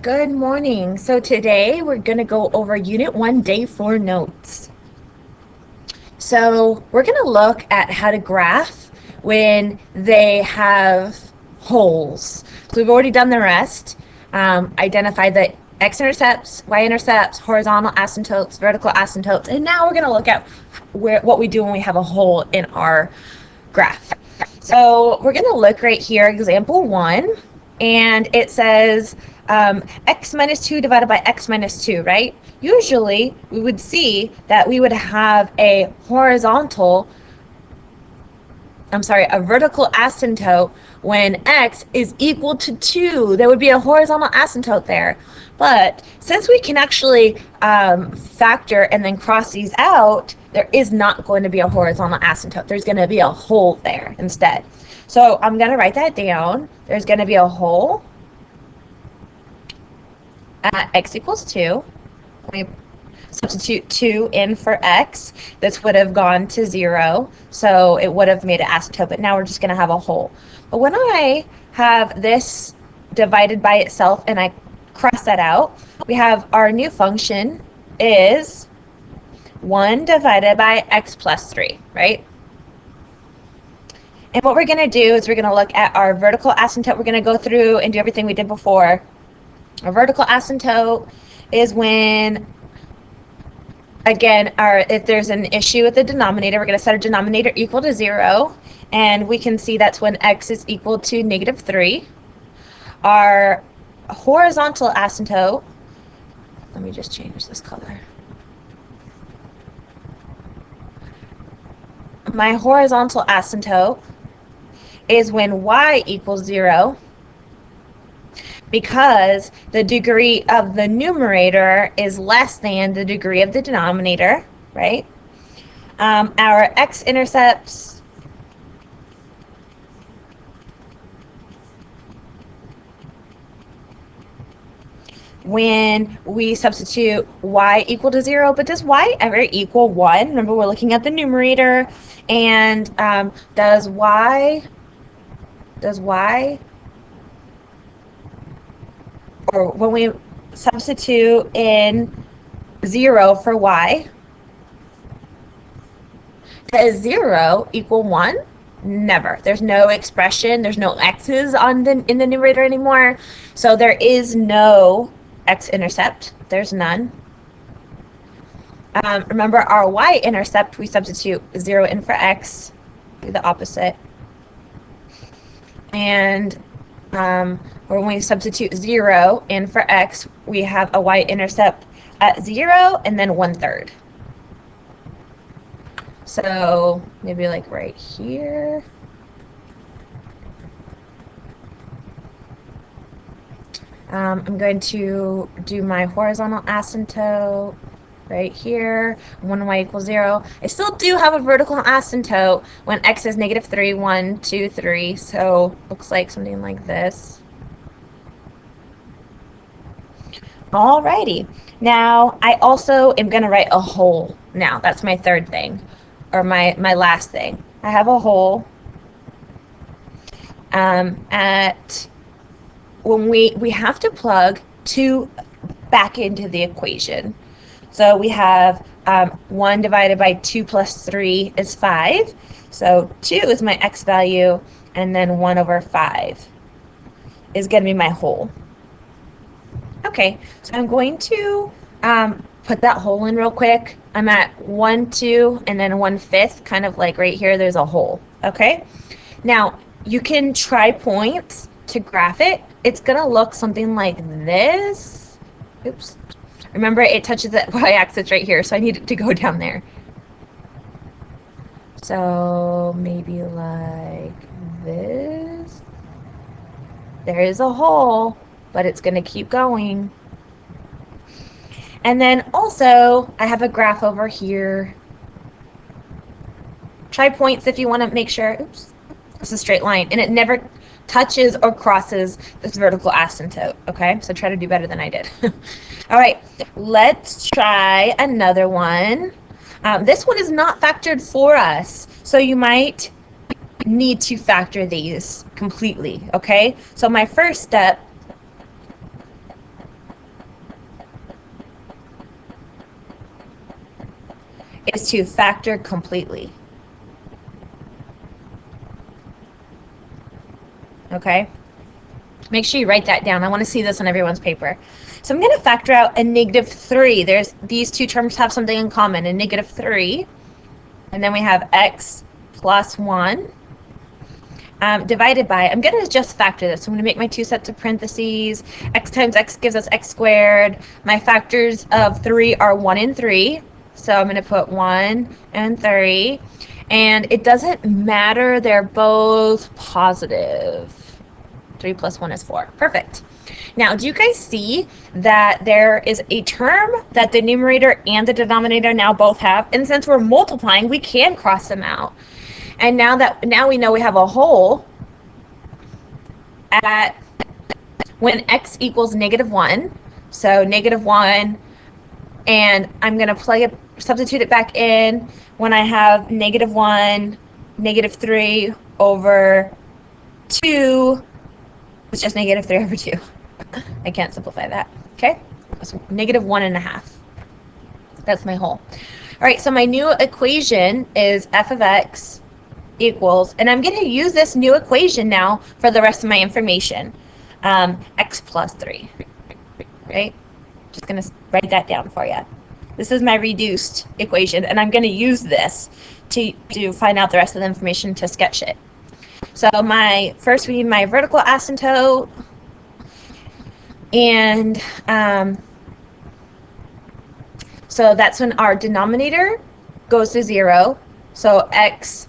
Good morning. So today we're going to go over Unit 1, Day 4 notes. So we're going to look at how to graph when they have holes. So we've already done the rest. Identify the x-intercepts, y-intercepts, horizontal asymptotes, vertical asymptotes, and now we're going to look at what we do when we have a hole in our graph. So we're going to look right here, example 1, and it says x minus 2 divided by x minus 2, right? Usually we would see that we would have a vertical asymptote when x is equal to 2. There would be a horizontal asymptote there. But since we can actually factor and then cross these out, there is not going to be a horizontal asymptote. There's going to be a hole there instead. So I'm going to write that down. There's going to be a hole at x equals 2. We substitute 2 in for x. This would have gone to 0, so it would have made an asymptote, but now we're just going to have a hole. But when I have this divided by itself and I cross that out, we have our new function is 1 divided by x plus 3, right? And what we're going to do is we're going to look at our vertical asymptote. We're going to go through and do everything we did before. A vertical asymptote is when, again, if there's an issue with the denominator, we're going to set a denominator equal to 0, and we can see that's when x is equal to -3. Our horizontal asymptote, let me just change this color. My horizontal asymptote is when y equals 0, because the degree of the numerator is less than the degree of the denominator, right? Our x-intercepts when we substitute y equal to 0, but does y ever equal 1? Remember, we're looking at the numerator, and does y, or when we substitute in 0 for y, does 0 equal 1? Never. There's no expression, there's no x's in the numerator anymore, so there is no x-intercept. There's none. Remember, our y-intercept, we substitute 0 in for x, do the opposite. And when we substitute 0 in for x, we have a y-intercept at 0 and then 1/3. So maybe like right here. I'm going to do my horizontal asymptote right here, 1y equals 0. I still do have a vertical asymptote when x is -3, 1, 2, 3, so looks like something like this. Alrighty, now I also am going to write a hole now. That's my third thing, or my last thing. I have a hole when we have to plug 2 back into the equation. So we have 1 divided by 2 plus 3 is 5. So 2 is my x value, and then 1 over 5 is going to be my hole. Okay, so I'm going to put that hole in real quick. I'm at 1, 2, and then 1/5, kind of like right here, there's a hole. Okay, now you can try points to graph it. It's going to look something like this. Oops. Remember, it touches the y-axis right here, so I need it to go down there. So maybe like this. There is a hole, but it's going to keep going. And then also, I have a graph over here. Try points if you want to make sure. Oops, it's a straight line, and it never touches or crosses this vertical asymptote, okay? So try to do better than I did. All right, let's try another one. This one is not factored for us, so you might need to factor these completely, okay? So my first step to factor completely. Okay? Make sure you write that down. I want to see this on everyone's paper. So I'm going to factor out a -3. These two terms have something in common, a -3. And then we have x plus 1 divided by, I'm going to just factor this. So I'm going to make my two sets of parentheses. X times x gives us x squared. My factors of 3 are 1 and 3. So I'm going to put 1 and 3. And it doesn't matter. They're both positive. 3 plus 1 is 4. Perfect. Now, do you guys see that there is a term that the numerator and the denominator now both have? And since we're multiplying, we can cross them out. And now we know we have a whole at when x equals -1. So -1, and I'm going to substitute it back in when I have -1, -3 over 2, it's just -3 over 2. I can't simplify that. Okay? So -1.5. That's my whole. All right, so my new equation is f of x equals, and I'm going to use this new equation now for the rest of my information, x plus 3, right? Just going to write that down for you. This is my reduced equation, and I'm going to use this to find out the rest of the information to sketch it. So first we need my vertical asymptote, and so that's when our denominator goes to 0. So x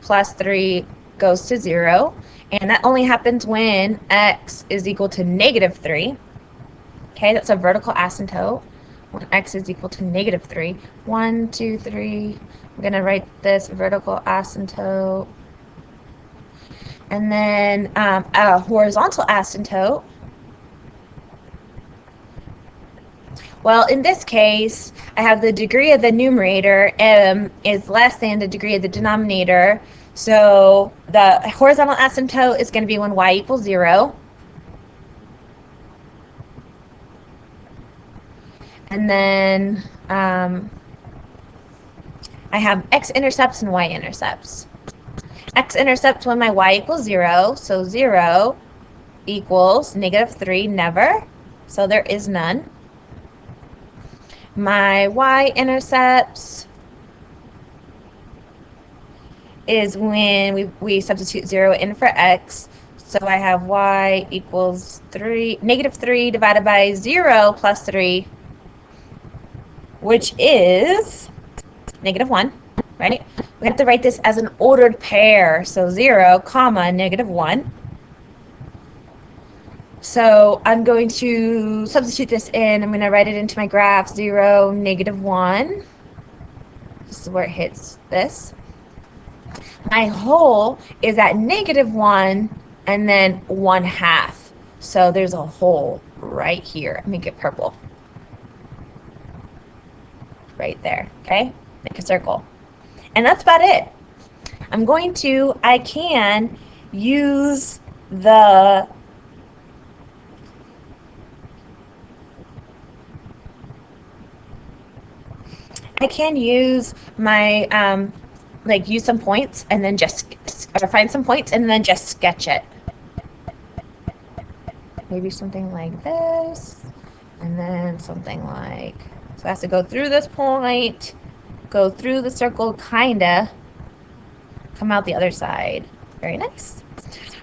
plus 3 goes to 0, and that only happens when x is equal to -3. Okay, that's a vertical asymptote when x is equal to -3. 1, 2, 3. I'm going to write this vertical asymptote. And then a horizontal asymptote. Well, in this case, I have the degree of the numerator is less than the degree of the denominator. So the horizontal asymptote is going to be when y equals 0. And then I have x-intercepts and y-intercepts. X-intercepts when my y equals 0. So 0 equals -3, never. So there is none. My y-intercepts is when we substitute 0 in for x. So I have y equals -3 divided by 0 plus 3, which is -1, right? We have to write this as an ordered pair. So 0, comma, -1. So I'm going to substitute this in. I'm going to write it into my graph. 0, -1. This is where it hits this. My whole is at -1 and then 1/2. So there's a hole right here. Let me get purple. Right there. Okay? Make a circle. And that's about it. I can use the my use some points and then or find some points and then just sketch it. Maybe something like this, and then something like, so it has to go through this point, go through the circle, kinda, come out the other side. Very nice.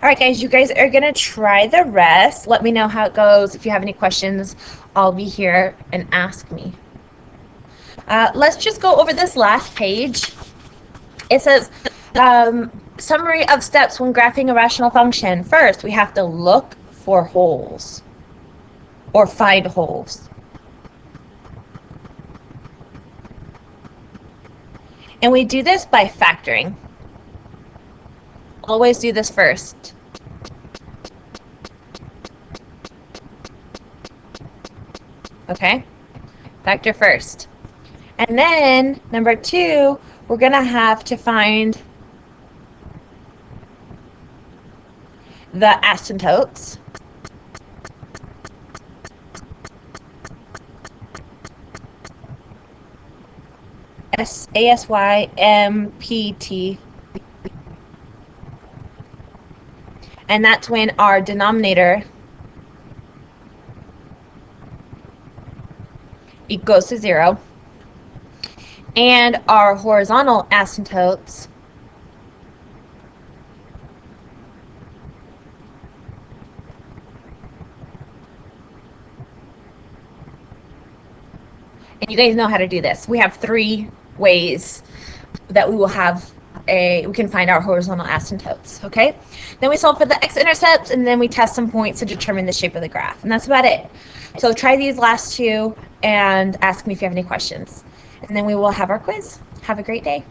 All right, guys, you guys are gonna try the rest. Let me know how it goes. If you have any questions, I'll be here and ask me. Let's just go over this last page. It says, summary of steps when graphing a rational function. First, we have to look for holes or find holes. And we do this by factoring. Always do this first. Okay? Factor first. And then, number 2, we're going to have to find the asymptotes. ASYMPT. And that's when our denominator goes to 0. And our horizontal asymptotes and you guys know how to do this. We have 3 ways that we will have we can find our horizontal asymptotes, okay? Then we solve for the x-intercepts, and then we test some points to determine the shape of the graph. And that's about it. So try these last 2 and ask me if you have any questions. And then we will have our quiz. Have a great day.